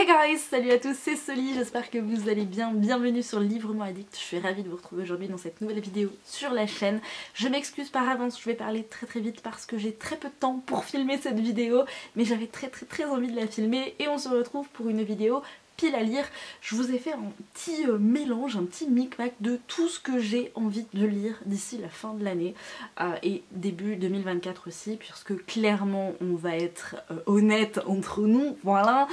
guys, salut à tous, c'est Soli, j'espère que vous allez bien, bienvenue sur Librement Addict. Je suis ravie de vous retrouver aujourd'hui dans cette nouvelle vidéo sur la chaîne. Je m'excuse par avance, je vais parler très vite parce que j'ai très peu de temps pour filmer cette vidéo, mais j'avais très envie de la filmer et on se retrouve pour une vidéo pile à lire. Je vous ai fait un petit mélange, un petit micmac de tout ce que j'ai envie de lire d'ici la fin de l'année et début 2024 aussi, puisque clairement on va être honnête entre nous, voilà,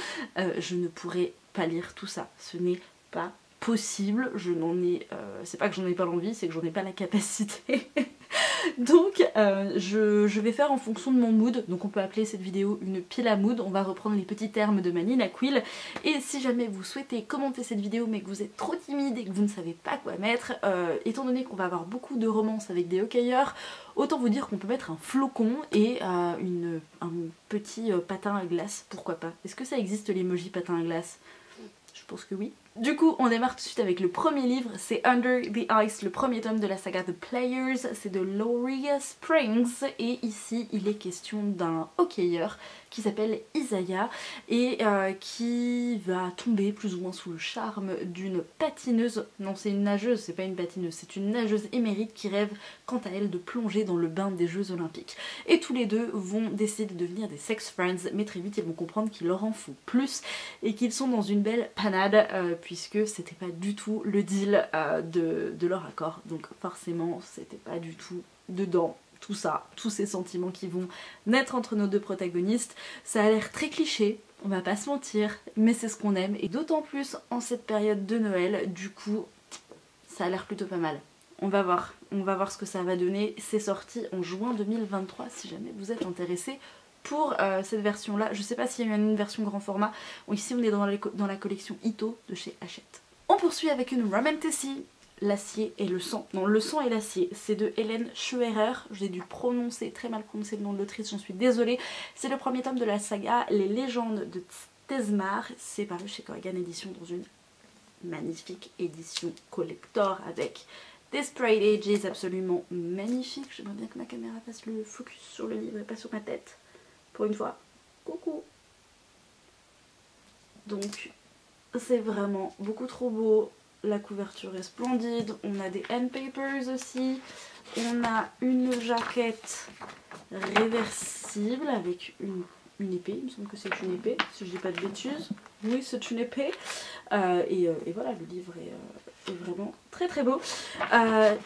je ne pourrai pas lire tout ça, ce n'est pas possible, je n'en ai, c'est pas que j'en ai pas l'envie, c'est que j'en ai pas la capacité. Donc je vais faire en fonction de mon mood, donc on peut appeler cette vidéo une pile à mood. On va reprendre les petits termes de ma Nina Quill. Et si jamais vous souhaitez commenter cette vidéo mais que vous êtes trop timide et que vous ne savez pas quoi mettre, étant donné qu'on va avoir beaucoup de romances avec des hockeyeurs, autant vous dire qu'on peut mettre un flocon et un petit patin à glace, pourquoi pas. Est-ce que ça existe l'emoji patin à glace? Je pense que oui. Du coup, on démarre tout de suite avec le premier livre, c'est Under the Ice, le premier tome de la saga The Players, c'est de Laurie Springs, et ici il est question d'un hockeyeur qui s'appelle Isaiah et qui va tomber plus ou moins sous le charme d'une patineuse, non c'est une nageuse, c'est pas une patineuse, c'est une nageuse émérite qui rêve quant à elle de plonger dans le bain des Jeux Olympiques. Et tous les deux vont décider de devenir des sex friends, mais très vite ils vont comprendre qu'il leur en faut plus et qu'ils sont dans une belle panade puisque c'était pas du tout le deal de leur accord, donc forcément c'était pas du tout dedans. Tout ça, tous ces sentiments qui vont naître entre nos deux protagonistes. Ça a l'air très cliché, on va pas se mentir, mais c'est ce qu'on aime. Et d'autant plus en cette période de Noël, du coup, ça a l'air plutôt pas mal. On va voir ce que ça va donner. C'est sorti en juin 2023, si jamais vous êtes intéressés pour cette version-là. Je sais pas s'il y a une version grand format. Bon, ici, on est dans la collection Ito de chez Hachette. On poursuit avec une Romantasy. L'acier et le sang. Non, le sang et l'acier. C'est de Hélène Scheuerer. J'ai dû très mal prononcer le nom de l'autrice, j'en suis désolée. C'est le premier tome de la saga Les légendes de Tesmar. C'est paru chez Corrigan Édition dans une magnifique édition collector avec des sprite ages absolument magnifiques. J'aimerais bien que ma caméra fasse le focus sur le livre et pas sur ma tête. Pour une fois. Coucou. Donc, c'est vraiment beaucoup trop beau. La couverture est splendide, on a des end papers aussi, on a une jaquette réversible avec une épée, il me semble que c'est une épée, si je dis pas de bêtises, oui c'est une épée, et voilà, le livre est vraiment très beau.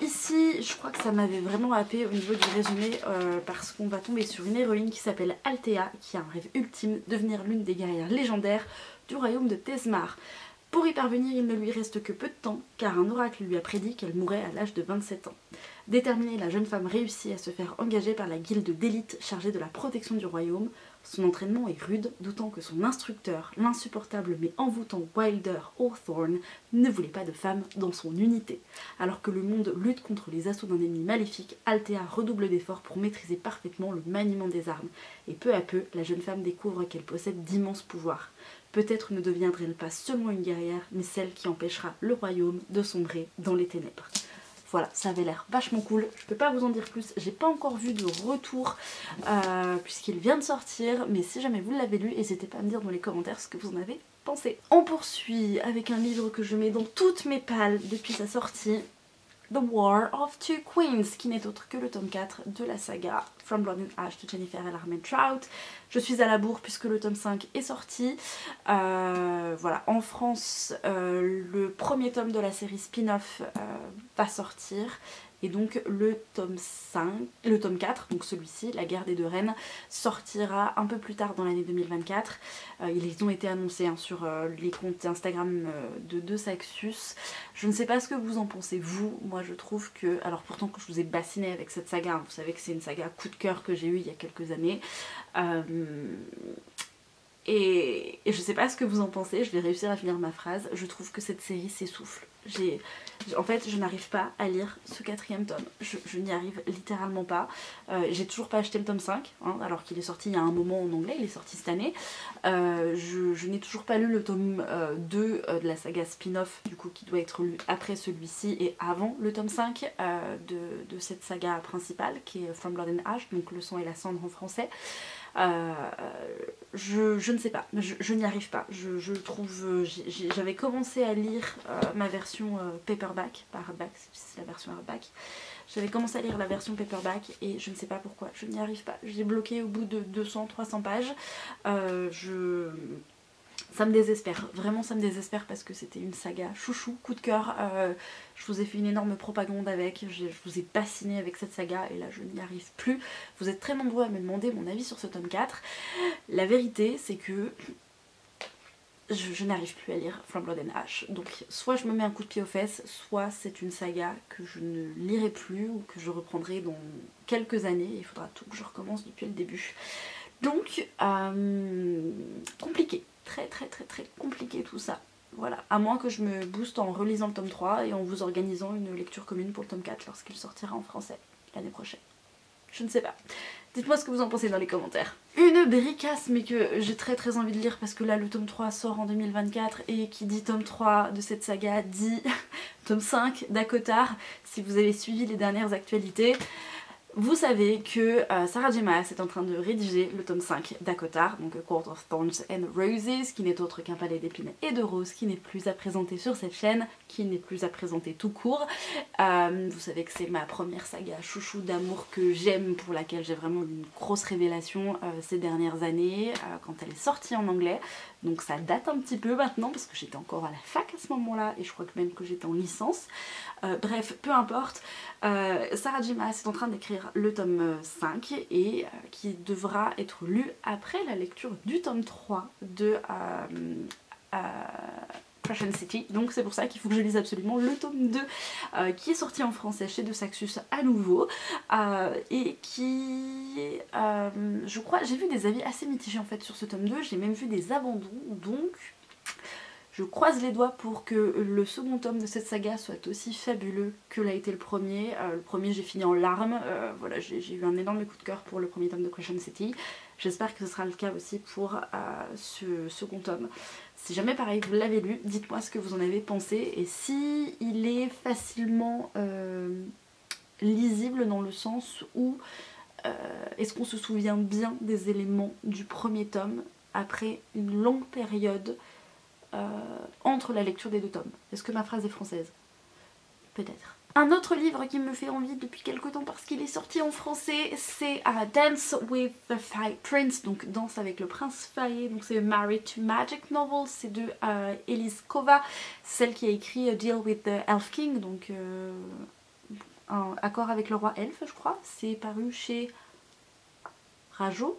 Ici, je crois que ça m'avait vraiment happé au niveau du résumé, parce qu'on va tomber sur une héroïne qui s'appelle Althea, qui a un rêve ultime, devenir l'une des guerrières légendaires du royaume de Tesmar. Pour y parvenir, il ne lui reste que peu de temps, car un oracle lui a prédit qu'elle mourrait à l'âge de 27 ans. Déterminée, la jeune femme réussit à se faire engager par la guilde d'élite chargée de la protection du royaume. Son entraînement est rude, d'autant que son instructeur, l'insupportable mais envoûtant Wilder Hawthorne, ne voulait pas de femme dans son unité. Alors que le monde lutte contre les assauts d'un ennemi maléfique, Althea redouble d'efforts pour maîtriser parfaitement le maniement des armes. Et peu à peu, la jeune femme découvre qu'elle possède d'immenses pouvoirs. Peut-être ne deviendrait-elle pas seulement une guerrière, mais celle qui empêchera le royaume de sombrer dans les ténèbres. Voilà, ça avait l'air vachement cool. Je peux pas vous en dire plus, j'ai pas encore vu de retour puisqu'il vient de sortir, mais si jamais vous l'avez lu, n'hésitez pas à me dire dans les commentaires ce que vous en avez pensé. On poursuit avec un livre que je mets dans toutes mes pales depuis sa sortie, The War of Two Queens, qui n'est autre que le tome 4 de la saga From Blood and Ash de Jennifer L. Armen Trout. Je suis à la bourre puisque le tome 5 est sorti. Voilà, en France, le premier tome de la série spin-off va sortir. Et donc le tome 4, donc celui-ci, La guerre des deux reines, sortira un peu plus tard dans l'année 2024. Ils ont été annoncés sur les comptes Instagram de Deux Saxus. Je ne sais pas ce que vous en pensez vous, moi je trouve que, alors pourtant que je vous ai bassiné avec cette saga, vous savez que c'est une saga coup de cœur que j'ai eue il y a quelques années. Et je sais pas ce que vous en pensez, je vais réussir à finir ma phrase, je trouve que cette série s'essouffle. En fait, je n'arrive pas à lire ce 4e tome. Je n'y arrive littéralement pas. J'ai toujours pas acheté le tome 5, hein, alors qu'il est sorti il y a un moment en anglais, il est sorti cette année. Je n'ai toujours pas lu le tome 2 de la saga spin-off, du coup, qui doit être lu après celui-ci et avant le tome 5 de cette saga principale, qui est From Blood and Ash, donc le sang et la cendre en français. Je ne sais pas, je n'y arrive pas. Je trouve, j'avais commencé à lire ma version paperback, pas hardback, c'est la version hardback. J'avais commencé à lire la version paperback et je ne sais pas pourquoi, je n'y arrive pas. J'ai bloqué au bout de 200-300 pages. Ça me désespère, vraiment ça me désespère parce que c'était une saga chouchou, coup de cœur. Je vous ai fait une énorme propagande avec, je vous ai bassiné avec cette saga et là je n'y arrive plus. Vous êtes très nombreux à me demander mon avis sur ce tome 4. La vérité c'est que je n'arrive plus à lire From Blood and Ash. Donc soit je me mets un coup de pied aux fesses, soit c'est une saga que je ne lirai plus ou que je reprendrai dans quelques années. Il faudra tout que je recommence depuis le début. Donc, compliqué. Très compliqué tout ça. Voilà, à moins que je me booste en relisant le tome 3 et en vous organisant une lecture commune pour le tome 4 lorsqu'il sortira en français l'année prochaine. Je ne sais pas. Dites-moi ce que vous en pensez dans les commentaires. Une bricasse mais que j'ai très envie de lire parce que là le tome 3 sort en 2024 et qui dit tome 3 de cette saga dit tome 5 d'Akotar. Si vous avez suivi les dernières actualités, vous savez que Sarah J. Maas est en train de rédiger le tome 5 d'Akotar, donc A Court of Thorns and Roses, qui n'est autre qu'un palais d'épines et de roses, qui n'est plus à présenter sur cette chaîne, qui n'est plus à présenter tout court. Vous savez que c'est ma première saga chouchou d'amour que j'aime, pour laquelle j'ai vraiment eu une grosse révélation ces dernières années, quand elle est sortie en anglais. Donc ça date un petit peu maintenant, parce que j'étais encore à la fac à ce moment-là, et je crois que même que j'étais en licence. Bref, peu importe. Sarah J. Maas est en train d'écrire le tome 5 et qui devra être lu après la lecture du tome 3 de Crescent City. Donc c'est pour ça qu'il faut que je lise absolument le tome 2 qui est sorti en français chez De Saxus à nouveau et qui, je crois, j'ai vu des avis assez mitigés en fait sur ce tome 2, j'ai même vu des abandons, donc je croise les doigts pour que le second tome de cette saga soit aussi fabuleux que l'a été le premier. Le premier j'ai fini en larmes, voilà, j'ai eu un énorme coup de cœur pour le premier tome de Crescent City. J'espère que ce sera le cas aussi pour ce second tome. Si jamais pareil vous l'avez lu, dites-moi ce que vous en avez pensé et si il est facilement lisible dans le sens où est-ce qu'on se souvient bien des éléments du premier tome après une longue période entre la lecture des deux tomes. Est-ce que ma phrase est française? Peut-être. Un autre livre qui me fait envie depuis quelques temps parce qu'il est sorti en français, c'est Dance with the Fire Prince, donc Danse avec le prince faillé, donc c'est Married to Magic Novel, c'est de Elise Kova, celle qui a écrit Deal with the Elf King, donc un accord avec le roi elfe je crois, c'est paru chez Rajo.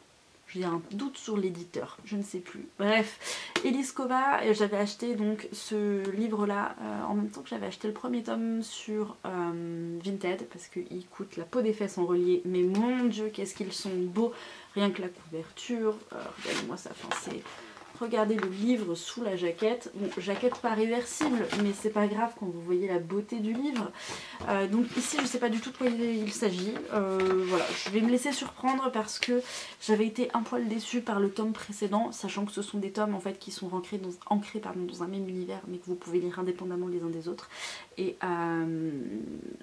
J'ai un doute sur l'éditeur, je ne sais plus. Bref, Elise Kova, j'avais acheté donc ce livre-là en même temps que j'avais acheté le premier tome sur Vinted, parce qu'il coûte la peau des fesses en relié, mais mon dieu, qu'est-ce qu'ils sont beaux, rien que la couverture, regardez-moi ça, enfin c'est... Regardez le livre sous la jaquette, bon jaquette pas réversible mais c'est pas grave quand vous voyez la beauté du livre. Donc ici je sais pas du tout de quoi il s'agit, voilà, je vais me laisser surprendre parce que j'avais été un poil déçue par le tome précédent, sachant que ce sont des tomes en fait qui sont ancrés dans un même univers mais que vous pouvez lire indépendamment les uns des autres. Et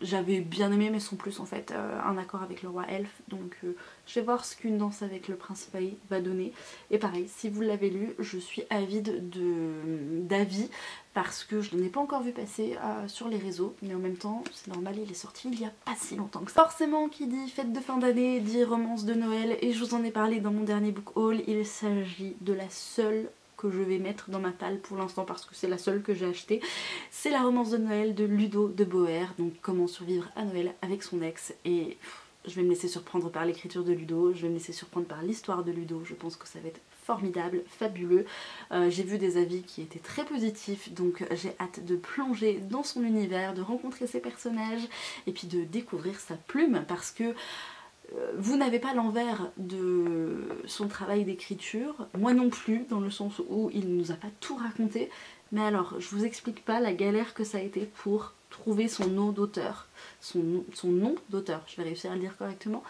j'avais bien aimé mais sans plus en fait un accord avec le roi elfe, donc je vais voir ce qu'une danse avec le prince failli va donner. Et pareil, si vous l'avez lu, je suis avide d'avis parce que je n'en ai pas encore vu passer sur les réseaux, mais en même temps, c'est normal, il est sorti il y a pas si longtemps que ça. Forcément, qui dit fête de fin d'année, dit romance de Noël, et je vous en ai parlé dans mon dernier book haul, il s'agit de la seule que je vais mettre dans ma palle pour l'instant parce que c'est la seule que j'ai achetée. C'est la romance de Noël de Ludo de Boer, donc comment survivre à Noël avec son ex, et je vais me laisser surprendre par l'écriture de Ludo, je vais me laisser surprendre par l'histoire de Ludo, je pense que ça va être formidable, fabuleux. J'ai vu des avis qui étaient très positifs, donc j'ai hâte de plonger dans son univers, de rencontrer ses personnages et puis de découvrir sa plume parce que vous n'avez pas l'envers de son travail d'écriture, moi non plus, dans le sens où il ne nous a pas tout raconté, Mais alors, je vous explique pas la galère que ça a été pour trouver son nom d'auteur. Son nom d'auteur, je vais réussir à le dire correctement.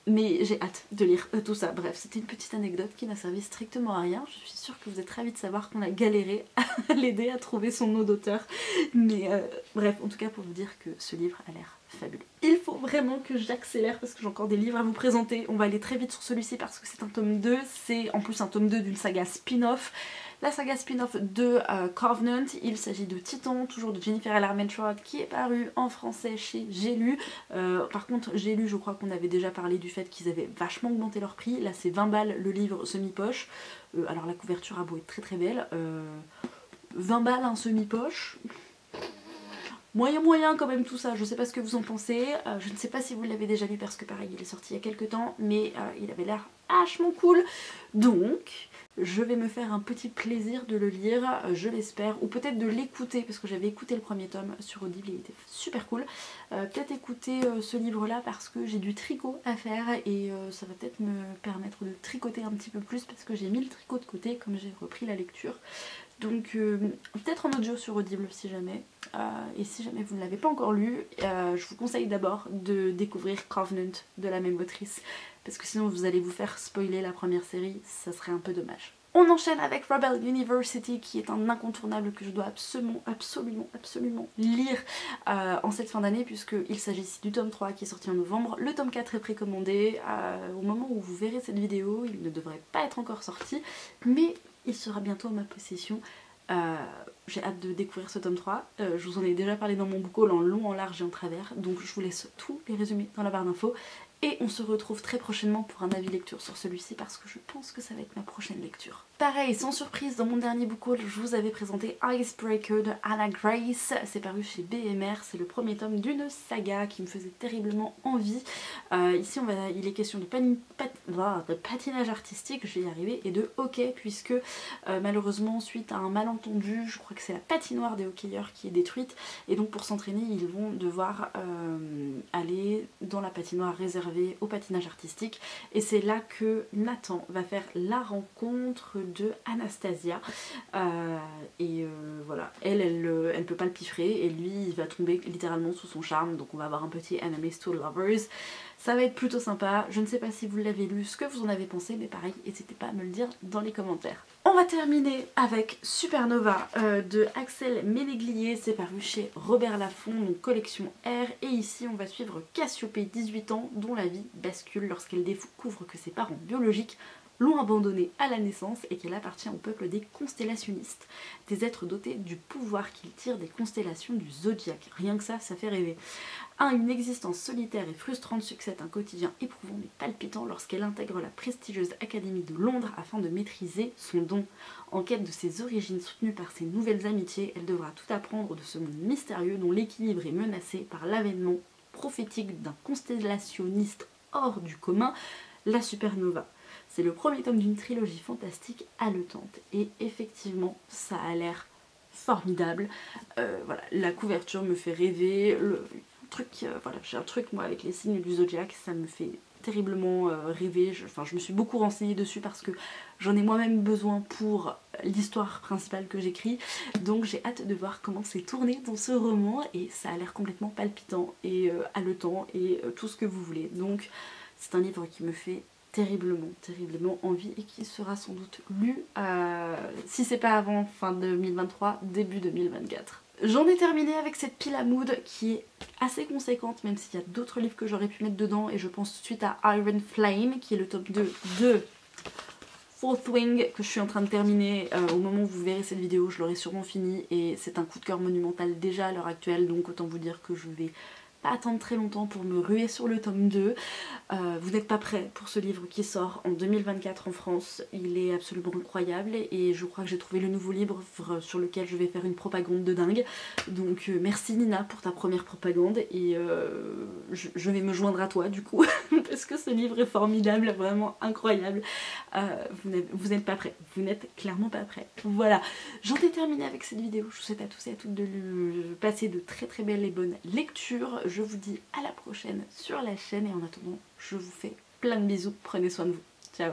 Mais j'ai hâte de lire tout ça. Bref, c'était une petite anecdote qui n'a servi strictement à rien. Je suis sûre que vous êtes ravis de savoir qu'on a galéré à l'aider à trouver son nom d'auteur. Mais bref, en tout cas pour vous dire que ce livre a l'air fabuleux. Il faut vraiment que j'accélère parce que j'ai encore des livres à vous présenter. On va aller très vite sur celui-ci parce que c'est un tome 2. C'est en plus un tome 2 d'une saga spin-off. La saga spin-off de Covenant, il s'agit de Titan, toujours de Jennifer L. Armentrout, qui est paru en français chez J'ai lu. Par contre, J'ai lu, je crois qu'on avait déjà parlé du fait qu'ils avaient vachement augmenté leur prix. Là, c'est 20 balles le livre semi-poche. Alors la couverture a beau être très très belle. 20 balles un semi-poche. Moyen quand même tout ça, je sais pas ce que vous en pensez, je ne sais pas si vous l'avez déjà lu parce que pareil il est sorti il y a quelques temps, mais il avait l'air vachement cool, donc je vais me faire un petit plaisir de le lire, je l'espère, ou peut-être de l'écouter parce que j'avais écouté le premier tome sur Audible, il était super cool, peut-être écouter ce livre là parce que j'ai du tricot à faire et ça va peut-être me permettre de tricoter un petit peu plus parce que j'ai mis le tricot de côté comme j'ai repris la lecture. Donc peut-être en audio sur Audible si jamais. Et si jamais vous ne l'avez pas encore lu, je vous conseille d'abord de découvrir Covenant de la même autrice. Parce que sinon vous allez vous faire spoiler la première série, ça serait un peu dommage. On enchaîne avec Rebel University qui est un incontournable que je dois absolument lire en cette fin d'année puisqu'il s'agit ici du tome 3 qui est sorti en novembre. Le tome 4 est précommandé. Au moment où vous verrez cette vidéo, il ne devrait pas être encore sorti, mais il sera bientôt en ma possession. J'ai hâte de découvrir ce tome 3. Je vous en ai déjà parlé dans mon book haul en long, en large et en travers, donc je vous laisse tous les résumés dans la barre d'infos. Et on se retrouve très prochainement pour un avis lecture sur celui-ci parce que je pense que ça va être ma prochaine lecture. Pareil, sans surprise, dans mon dernier book haul, je vous avais présenté Icebreaker de Anna Grace. C'est paru chez BMR, c'est le premier tome d'une saga qui me faisait terriblement envie. Ici, il est question de patinage artistique, je vais y arriver, et de hockey puisque malheureusement, suite à un malentendu, je crois que c'est la patinoire des hockeyeurs qui est détruite. Et donc pour s'entraîner, ils vont devoir aller dans la patinoire réservée au patinage artistique et c'est là que Nathan va faire la rencontre de Anastasia voilà, elle peut pas le piffrer et lui il va tomber littéralement sous son charme, donc on va avoir un petit enemies to lovers. Ça va être plutôt sympa, je ne sais pas si vous l'avez lu, ce que vous en avez pensé, mais pareil, n'hésitez pas à me le dire dans les commentaires. On va terminer avec Supernova de Axel Ménéglier, c'est paru chez Robert Laffont, donc collection R, et ici on va suivre Cassiopée, 18 ans, dont la vie bascule lorsqu'elle découvre que ses parents biologiques l'ont abandonnée à la naissance et qu'elle appartient au peuple des constellationnistes, des êtres dotés du pouvoir qu'ils tirent des constellations du zodiaque. Rien que ça fait rêver. Une existence solitaire et frustrante succède un quotidien éprouvant mais palpitant lorsqu'elle intègre la prestigieuse Académie de Londres afin de maîtriser son don. En quête de ses origines soutenues par ses nouvelles amitiés, elle devra tout apprendre de ce monde mystérieux dont l'équilibre est menacé par l'avènement prophétique d'un constellationniste hors du commun, la Supernova. C'est le premier tome d'une trilogie fantastique haletante et effectivement ça a l'air formidable. Voilà, la couverture me fait rêver, voilà, j'ai un truc moi avec les signes du zodiaque, ça me fait terriblement rêver. Je me suis beaucoup renseignée dessus parce que j'en ai moi-même besoin pour l'histoire principale que j'écris, donc j'ai hâte de voir comment c'est tourné dans ce roman et ça a l'air complètement palpitant et haletant et tout ce que vous voulez. Donc c'est un livre qui me fait terriblement envie et qui sera sans doute lu si c'est pas avant fin 2023, début 2024. J'en ai terminé avec cette pile à mood qui est assez conséquente, même s'il y a d'autres livres que j'aurais pu mettre dedans, et je pense tout de suite à Iron Flame qui est le tome 2 de Fourth Wing que je suis en train de terminer. Au moment où vous verrez cette vidéo je l'aurai sûrement fini et c'est un coup de cœur monumental déjà à l'heure actuelle, donc autant vous dire que je vais pas attendre très longtemps pour me ruer sur le tome 2. Vous n'êtes pas prêts pour ce livre qui sort en 2024 en France. Il est absolument incroyable et je crois que j'ai trouvé le nouveau livre sur lequel je vais faire une propagande de dingue. Donc merci Nina pour ta première propagande et je vais me joindre à toi du coup parce que ce livre est formidable, vraiment incroyable. Vous n'êtes pas prêts, vous n'êtes clairement pas prêts. Voilà, j'en ai terminé avec cette vidéo. Je vous souhaite à tous et à toutes de passer de très belles et bonnes lectures. Je vous dis à la prochaine sur la chaîne et en attendant, je vous fais plein de bisous. Prenez soin de vous. Ciao.